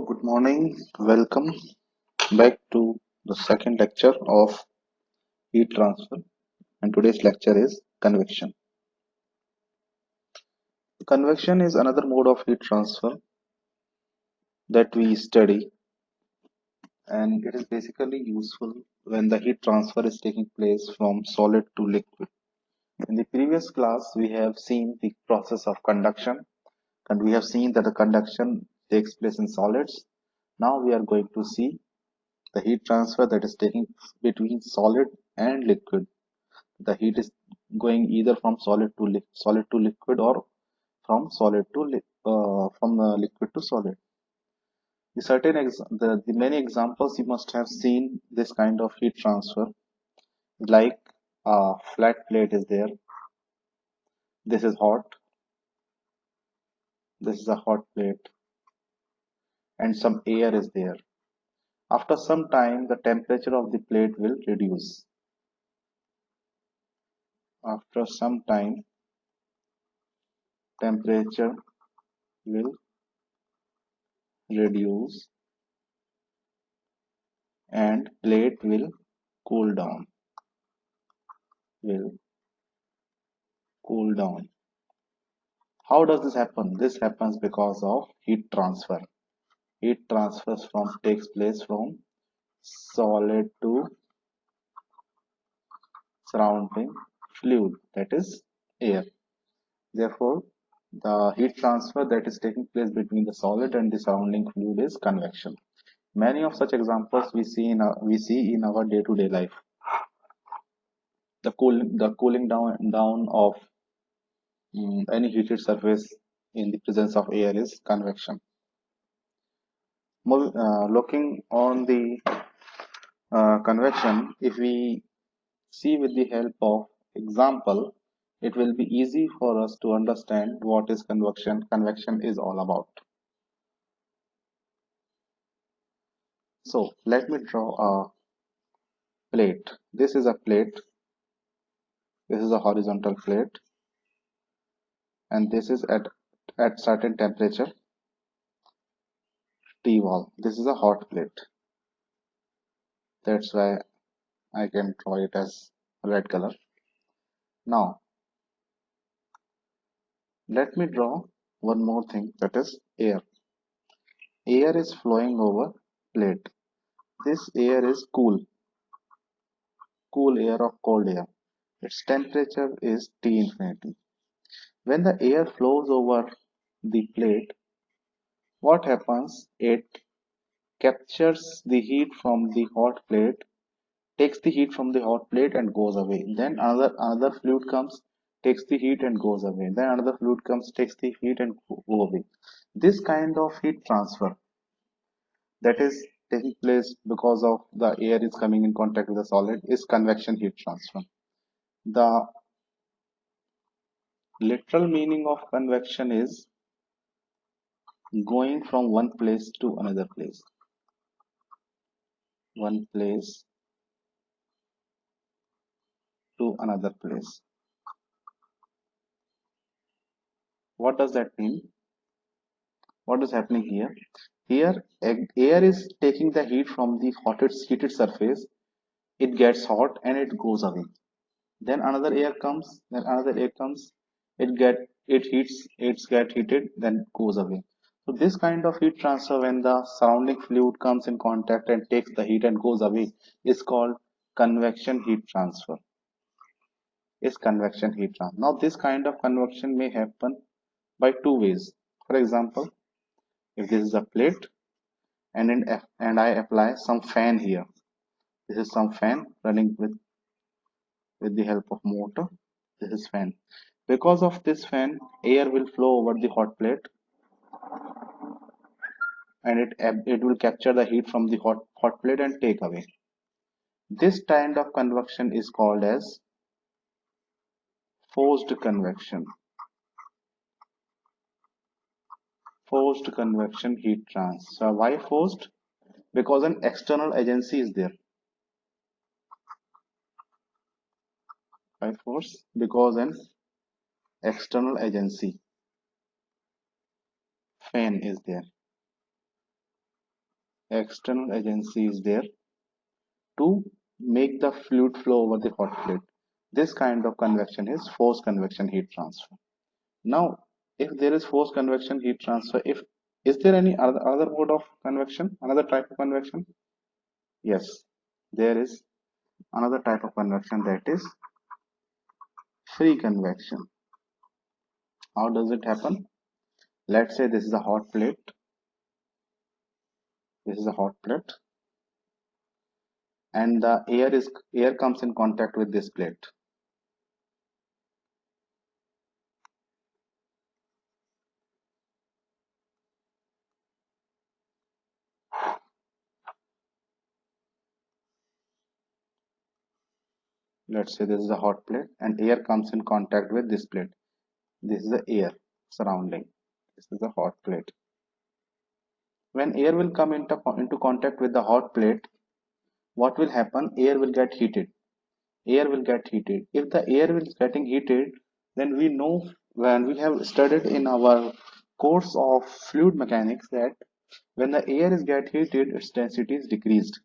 Good morning. Welcome back to the second lecture of heat transfer. And today's lecture is convection. Convection is another mode of heat transfer that we study, and it is basically useful when the heat transfer is taking place from solid to liquid. In the previous class, we have seen the process of conduction, and we have seen that the conduction takes place in solids. Now we are going to see the heat transfer that is taking between solid and liquid. The heat is going either from solid to liquid, or from liquid to solid. The many examples you must have seen this kind of heat transfer, like a flat plate is there. This is hot. This is a hot plate, and some air is there. After some time, the temperature of the plate will reduce. After some time, temperature will reduce and plate will cool down. Will cool down. How does this happen? This happens because of heat transfer. Heat transfers from takes place from solid to surrounding fluid, that is air. Therefore, the heat transfer that is taking place between the solid and the surrounding fluid is convection. Many of such examples we see in our day-to-day life. The cooling down of any heated surface in the presence of air is convection. Looking on the convection, if we see with the help of example, it will be easy for us to understand what is convection is all about. So let me draw a plate. This is a plate. This is a horizontal plate, and this is at certain temperature T-wall. This is a hot plate. That's why I can draw it as red color. Now let me draw one more thing, that is air. Air is flowing over plate. This air is cool air or cold air. Its temperature is T infinity. When the air flows over the plate, what happens? It captures the heat from the hot plate, takes the heat from the hot plate and goes away. Then another fluid comes, takes the heat and goes away. Then another fluid comes, takes the heat and go away. This kind of heat transfer that is taking place because of the air is coming in contact with the solid is convection heat transfer. The literal meaning of convection is going from one place to another place. One place to another place. What does that mean? What is happening here? Here, air is taking the heat from the heated surface. It gets hot and it goes away. Then another air comes. Then another air comes. It heats. It's get heated. Then goes away. So this kind of heat transfer, when the surrounding fluid comes in contact and takes the heat and goes away, is called convection heat transfer. Is convection heat transfer. Now this kind of convection may happen by two ways. For example, if this is a plate and I apply some fan here. This is some fan running with the help of motor. This is fan. Because of this fan, air will flow over the hot plate, and it will capture the heat from the hot plate and take away. This kind of convection is called as forced convection. Forced convection heat transfer. Why forced? Because an external agency is there. Why force? Because an external agency, fan, is there. external agency is there to make the fluid flow over the hot plate. This kind of convection is forced convection heat transfer. Now, if there is forced convection heat transfer, if is there any other mode of convection, another type of convection? Yes, there is another type of convection, that is free convection. How does it happen? Let's say this is a hot plate. This is a hot plate, and the air comes in contact with this plate. Let's say this is a hot plate, and air comes in contact with this plate. This is the air surrounding. This is a hot plate. When air will come into contact with the hot plate, what will happen? Air will get heated. Air will get heated. If the air is getting heated, then we know, when we have studied in our course of fluid mechanics, that when the air is get heated, its density is decreased.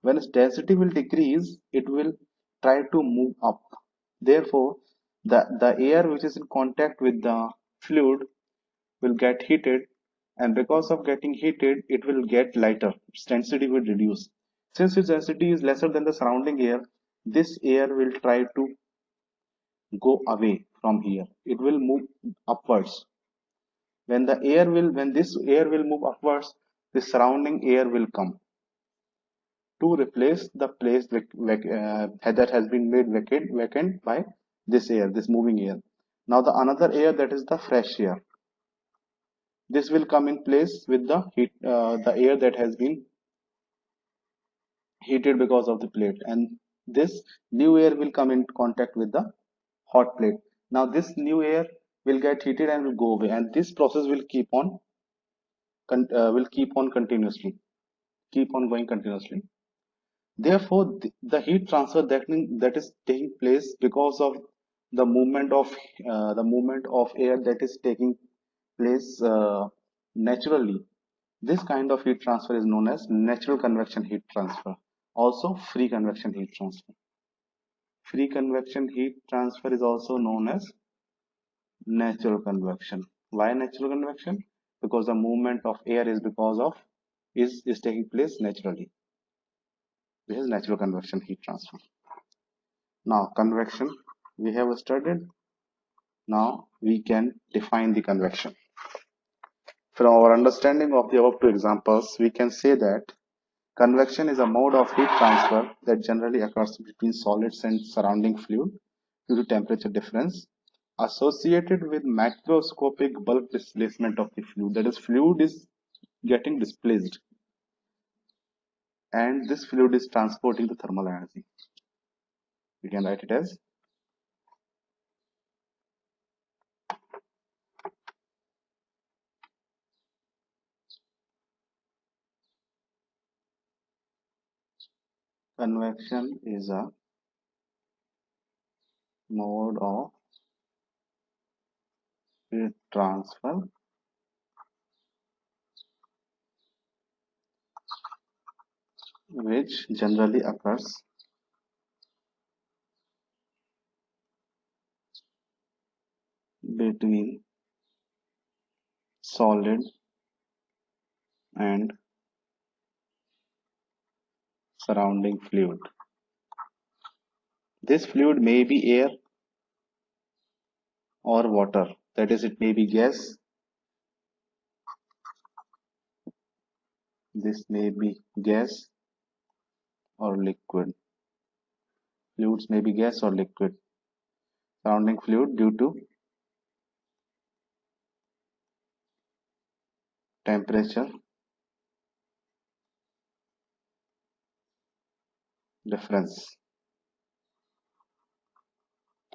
When its density will decrease, it will try to move up. Therefore, the air which is in contact with the fluid will get heated, and because of getting heated, it will get lighter. Its density will reduce. Since its density is lesser than the surrounding air, this air will try to go away from here. It will move upwards. When this air will move upwards, the surrounding air will come to replace the place that has been made vacant by this air, this moving air. Now the another air, that is the fresh air. This will come in place with the heat, the air that has been heated because of the plate, and this new air will come in contact with the hot plate. Now this new air will get heated and will go away, and this process will keep on continuously, keep on going continuously. Therefore, the heat transfer that is taking place because of the movement of air that is taking place naturally. This kind of heat transfer is known as natural convection heat transfer. Also, free convection heat transfer. Free convection heat transfer is also known as natural convection. Why natural convection? Because the movement of air is taking place naturally. This is natural convection heat transfer. Now convection we have studied. Now we can define the convection. From our understanding of the above two examples, we can say that convection is a mode of heat transfer that generally occurs between solids and surrounding fluid due to temperature difference associated with macroscopic bulk displacement of the fluid. That is, fluid is getting displaced, and this fluid is transporting the thermal energy. We can write it as convection is a mode of heat transfer which generally occurs between solid and surrounding fluid. This fluid may be air or water, that is, it may be gas, this may be gas or liquid. Fluids may be gas or liquid. Surrounding fluid due to temperature difference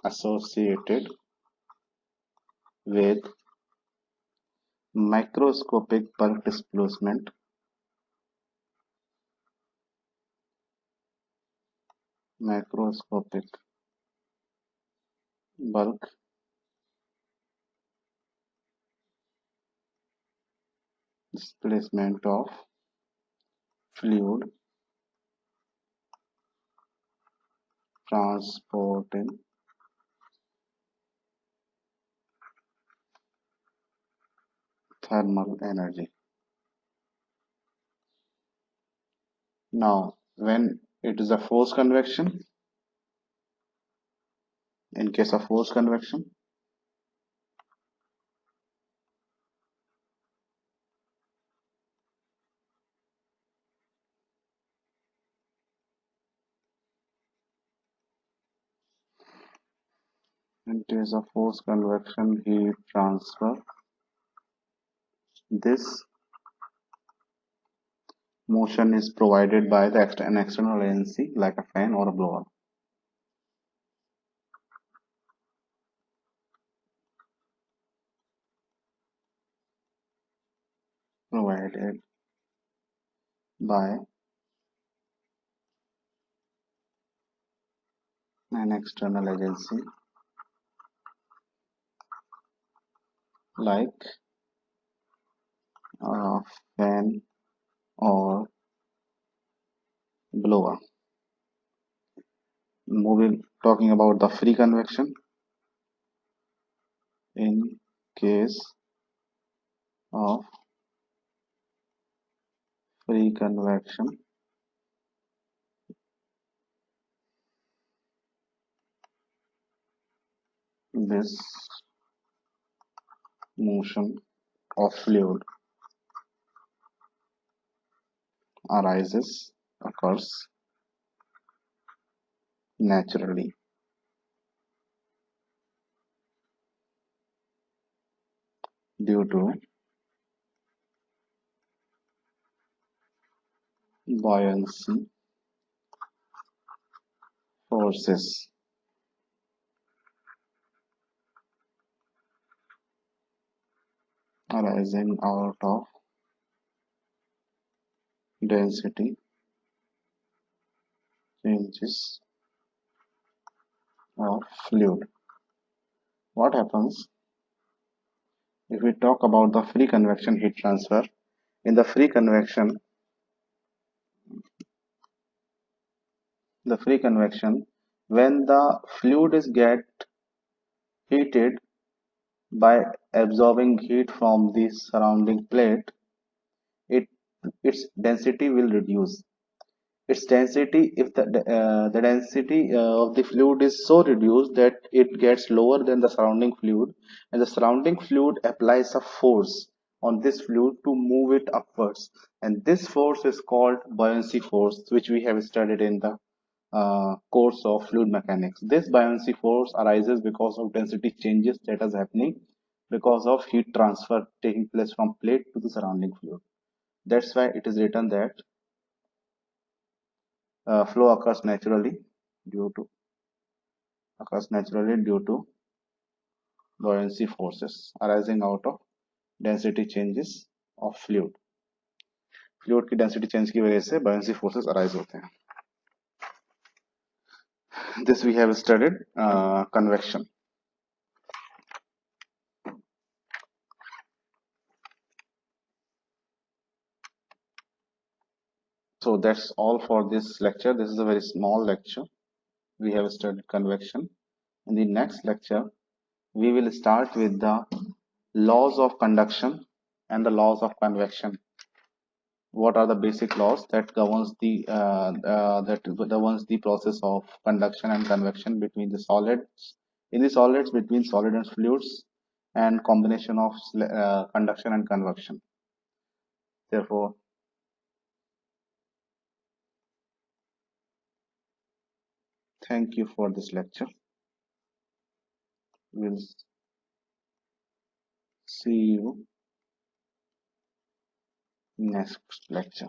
associated with microscopic bulk displacement macroscopic bulk displacement of fluid transporting thermal energy. Now, when it is a forced convection, in case of forced convection, heat transfer, this motion is provided by an external agency like a fan or a blower, provided by an external agency like a fan or blower. Moving talking about the free convection, in case of free convection, this motion of fluid occurs naturally due to buoyancy forces arising out of density changes of fluid. What happens if we talk about the free convection heat transfer? In the free convection, when the fluid is get heated by absorbing heat from the surrounding plate, it its density will reduce. Its density, if the density of the fluid is so reduced that it gets lower than the surrounding fluid, and the surrounding fluid applies a force on this fluid to move it upwards, and this force is called buoyancy force, which we have studied in the course of fluid mechanics. This buoyancy force arises because of density changes that is happening because of heat transfer taking place from plate to the surrounding fluid. That's why it is written that flow occurs naturally due to buoyancy forces arising out of density changes of fluid. Fluid की density change की वजह से buoyancy forces arise होते हैं. This we have studied convection. So that's all for this lecture. This is a very small lecture. We have studied convection. In the next lecture, we will start with the laws of conduction and the laws of convection. What are the basic laws that governs the process of conduction and convection between the solids, in the solids, between solid and fluids, and combination of conduction and convection. Therefore, thank you for this lecture. We'll see you next lecture.